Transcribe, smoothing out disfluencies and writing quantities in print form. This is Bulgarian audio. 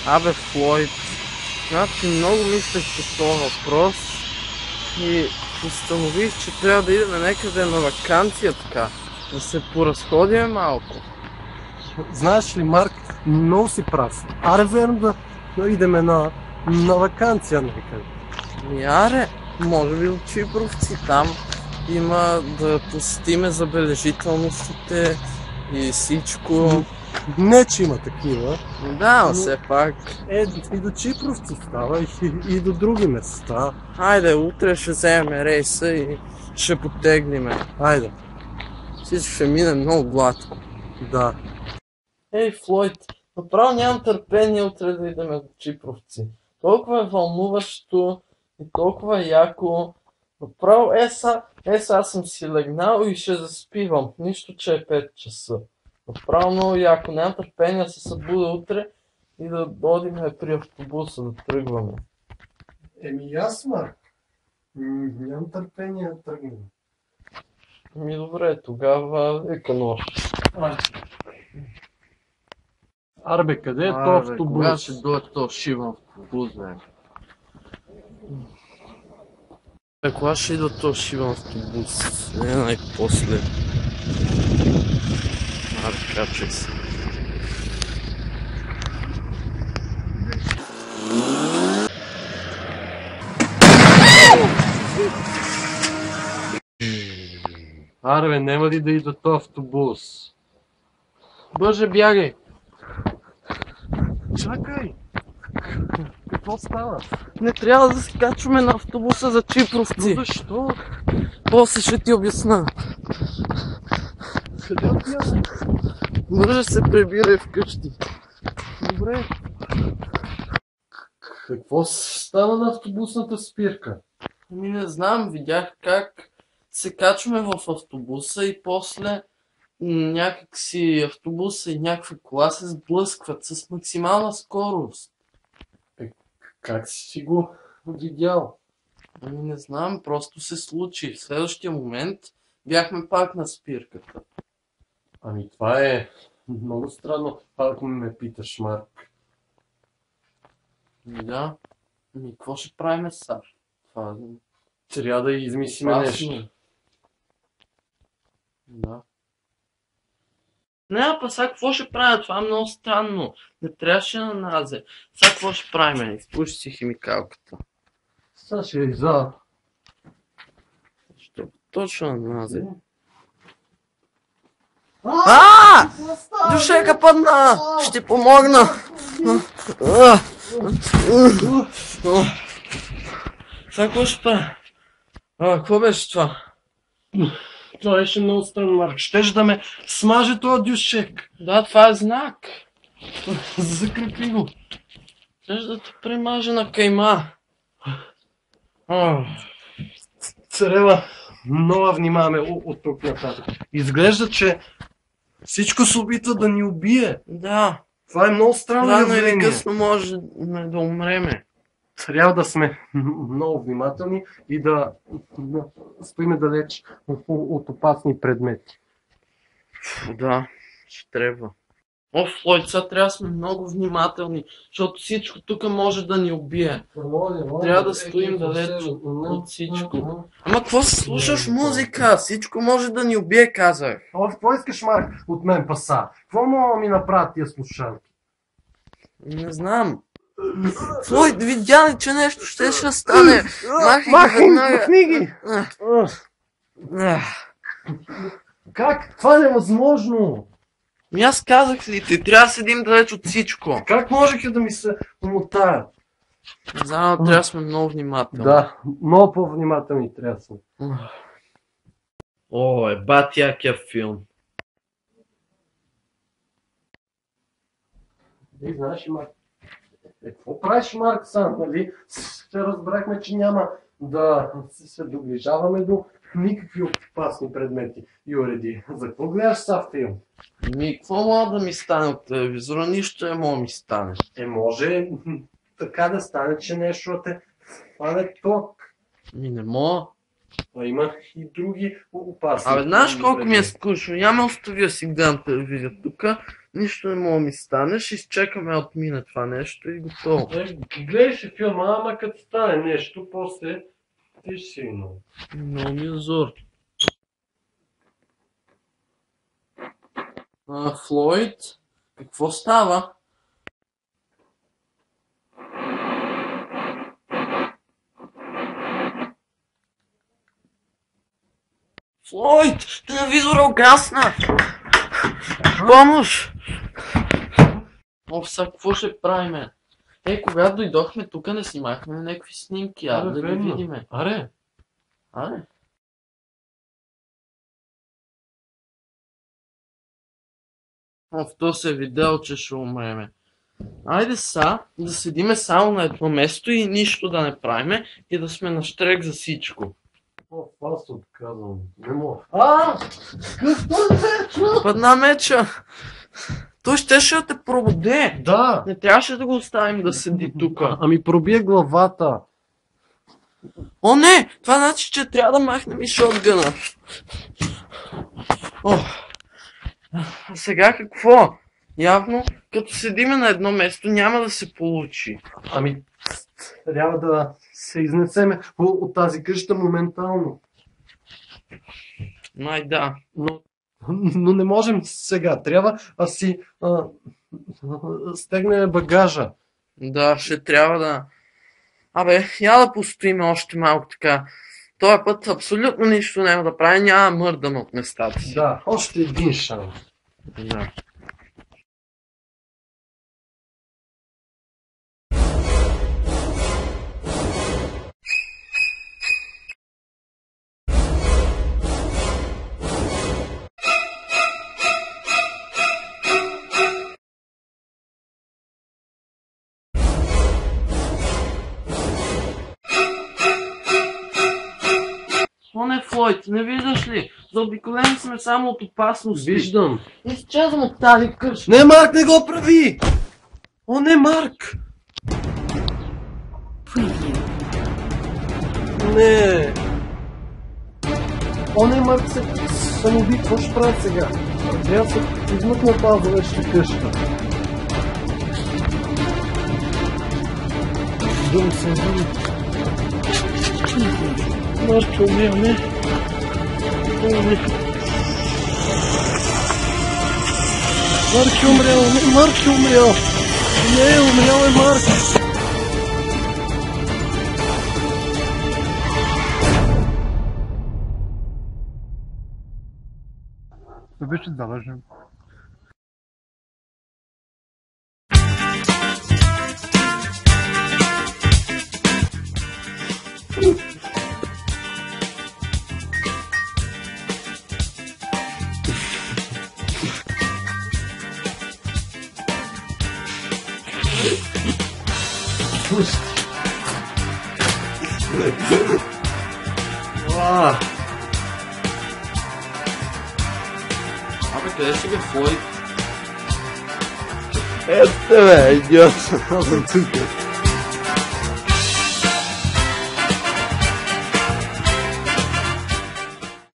Абе, Флойд, значи много мислех по този въпрос и установих, че трябва да идем някъде на ваканция така, да се поразходим малко. Знаеш ли, Марк, много си прав. Аре, верно да идеме на ваканция някъде. Аре, може би от Чипровци, там има да посетиме забележителностите и всичко. Не, че има такива. Да, но все пак. И до Чипровци става, и до други места. Хайде, утре ще вземем рейса и ще потегнеме. Хайде. Всичко ще мине много гладко. Да. Ей, Флойд, направо нямам търпение утре да идем до Чипровци. Толкова е вълнуващо и толкова яко. Направо, аз съм си легнал и ще заспивам. Нищо, че е 5 часа. Направо много яко. Нямам търпение да се събуда утре и да дойдем при автобуса, да тръгваме. Аз, Марк. Нямам търпение да тръгнем. Добре, тогава вика нощ. Арбе, къде е то автобус? Кога ще дойде то шиван автобус, бе? Кога ще идва то шиван автобус? Не най-после. Качай се. Арбе, няма ли да идва то автобус? Бърже, бягай! Чакай! Какво става? Не трябва да се качваме на автобуса за Чипровци. Но защо? После ще ти обясна. Къде отиваме? Бърже се прибирай вкъщи. Добре. Какво стана на автобусната спирка? Не знам, видях как се качваме в автобуса и после някакси автобуса и някаква кола се сблъскват с максимална скорост. Как си го видял? Не знам, просто се случи. В следващия момент бяхме пак на спирката. Това е много странно, ако ме питаш, Марк. Да. Какво ще правим сега? Това Трябва да измислим нещо. Да. Не, сега какво ще правя? Това е много странно. Не трябваше на назе. Сега какво ще правим? Изпуши си химикалката. Сега ще иза. Що? Точно на назе. Дюшека падна! Ще помогна! Сега какво ще правя? Какво беше това? Това беше много странно, Марк. Щеш да ме смаже този дюшек. Да, това е знак. Закрепи го. Щеш да те примажа на кайма. Царева, много внимаваме от тук нататък. Изглежда, че всичко се опитва да ни убие. Да. Това е много странно Рано или явление. късно може да умреме. Трябва да сме много внимателни и да стоиме далеч от опасни предмети. Да, ще трябва. Флойд, сега трябва да сме много внимателни, защото всичко тук може да ни убие. Трябва да стоим далеч от всичко. Ама какво се слушаш музика? Всичко може да ни убие, казах. Какво искаш, Марк, от мен паса? Какво мога ми направят тия слушалки? Не знам. Флойд, видя ли, че нещо ще стане? Махай книги! Как? Това е невъзможно! Аз казах ли ти, трябва да седим далеч от всичко. Как можеха да ми се умотаят? Знам, трябва да сме много внимателни. Да, много по-внимателни трябва да сме. Бати якия филм. Знаеш ли, Марк? Какво правиш, Марк, сам, нали? Ще разбрахме, че няма да се доближаваме до никакви опасни предмети и уреди. За какво гледаш са филм? Какво мога да ми стане от телевизора? Нищо не мога да ми стане. Може така да стане, че нещо те фане ток. Не мога. Има и други опасни. Знаеш колко ми е скучно? Няма оставя си гледам телевизия тук. нищо не мога да ми стане, ще изчекаме да отмине това нещо и готово. Гледай си филма, ама като стане нещо, после ти ще си много. Много ми е зор. Флойд, какво става? Флойд, телевизора угасна! Помощ! Сега какво ще правим? Когато дойдохме тук, не снимахме някакви снимки, да ги видиме. Аре! В то се е видял, че ще умреме. Айде да седиме само на едно место и нищо да не правиме и да сме на щрек за всичко. Аз отказвам. Не мога. Падна меча! Той щеше да те пробуде. Да! Не трябваше да го оставим да седи тук. Ами пробие главата. О, не! Това значи, че трябва да махнем и шотгъна. А сега какво? Явно, като седиме на едно место, няма да се получи. Ами, трябва да се изнесеме от тази къща моментално. Да. Но не можем сега. Трябва да си стегнем багажа. Да, ще трябва да... я да постоим още малко така. Този път абсолютно нищо няма да прави, няма да мърдаме от местата си. Да, още един шанс. Да. Не, Флойд, не виждаш ли? Заобиколени сме само от опасности. Виждам. Изчезвам от тази къща. Не, Марк, не го прави! О, не, Марк! Не! О, не, Марк, се самоуби. Какво ще правят сега? Трябва да се измъкна тази вече къща. Дум се вижда. Марк е умрял, не? Марк е умрял, не, Марк е умрял! Не, умрял е Марк! To by się zależy. Къде си бе, Флойд? Ето бе, идиот! Аз съм тук.